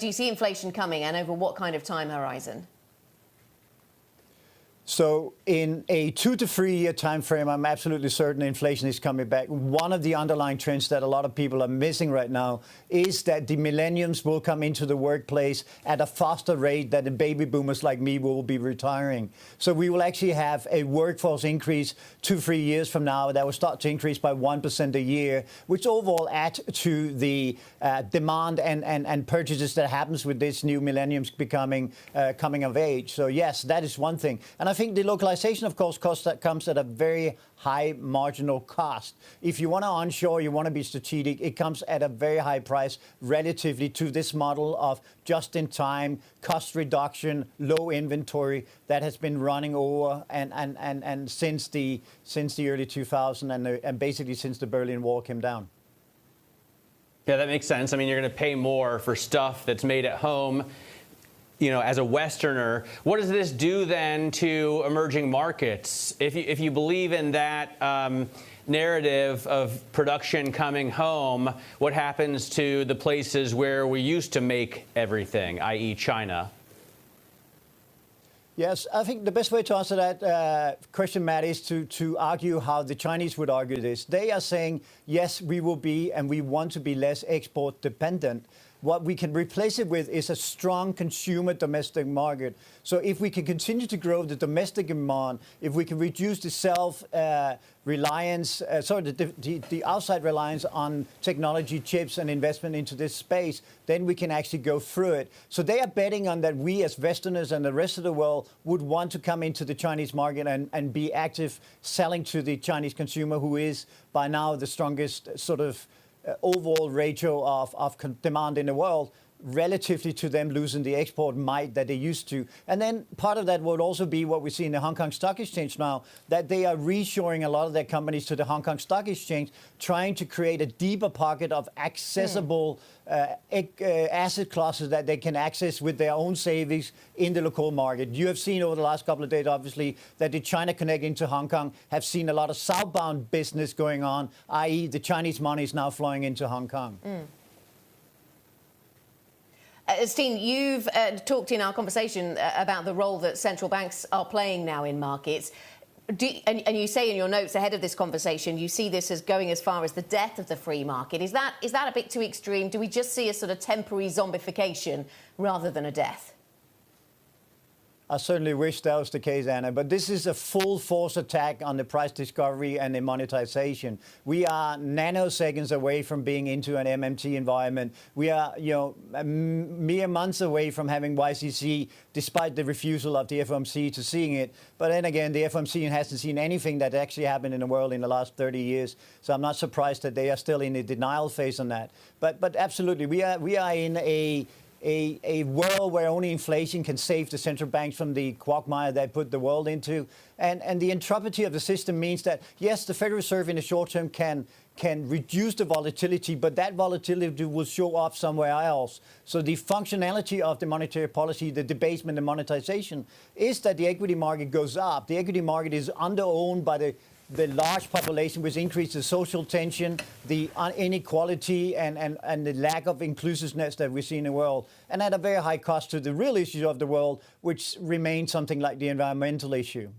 do you see inflation coming, and over what kind of time horizon? So in a 2 to 3 year time frame, I'm absolutely certain inflation is coming back. One of the underlying trends that a lot of people are missing right now is that the millennials will come into the workplace at a faster rate than the baby boomers like me will be retiring. So we will actually have a workforce increase 2-3 years from now that will start to increase by 1% a year, which overall add to the demand and purchases that happens with this new millenniums becoming coming of age. So yes, that is one thing. And I think the localization, of course, comes at a very high marginal cost. If you want to onshore, you want to be strategic, it comes at a very high price relatively to this model of just-in-time, cost reduction, low inventory that has been running over and since the early 2000s and basically since the Berlin Wall came down. Yeah, that makes sense. I mean, you're going to pay more for stuff that's made at home. You know, as a Westerner, what does this do then to emerging markets? If you believe in that narrative of production coming home, what happens to the places where we used to make everything, i.e. China? Yes, I think the best way to answer that question, Matt, is to argue how the Chinese would argue this. They are saying, yes, we will be and we want to be less export dependent. What we can replace it with is a strong consumer domestic market. So if we can continue to grow the domestic demand, if we can reduce the the outside reliance on technology, chips and investment into this space, then we can actually go through it. So they are betting on that we as Westerners and the rest of the world would want to come into the Chinese market and be active selling to the Chinese consumer, who is by now the strongest sort of overall ratio of demand in the world, relatively to them losing the export might that they used to. And then part of that would also be what we see in the Hong Kong Stock Exchange now, that they are reshoring a lot of their companies to the Hong Kong Stock Exchange, trying to create a deeper pocket of accessible asset classes that they can access with their own savings in the local market. You have seen over the last couple of days, obviously, that the China Connect into Hong Kong have seen a lot of southbound business going on, i.e. the Chinese money is now flowing into Hong Kong. Steen, you've talked in our conversation about the role that central banks are playing now in markets. And you say in your notes ahead of this conversation, you see this as going as far as the death of the free market. Is that a bit too extreme? Do we just see a sort of temporary zombification rather than a death? I certainly wish that was the case, Anna, but this is a full force attack on the price discovery and the monetization. We are nanoseconds away from being into an MMT environment. We are, mere months away from having YCC, despite the refusal of the FOMC to seeing it. But then again, the FOMC hasn't seen anything that actually happened in the world in the last 30 years. So I'm not surprised that they are still in a denial phase on that. But absolutely, we are in a world where only inflation can save the central banks from the quagmire they put the world into. And the entropy of the system means that, yes, the Federal Reserve in the short term can reduce the volatility, but that volatility will show up somewhere else. So the functionality of the monetary policy, the debasement and monetization, is that the equity market goes up. The equity market is under-owned by the large population, which increases social tension, the inequality and the lack of inclusiveness that we see in the world, and at a very high cost to the real issue of the world, which remains something like the environmental issue.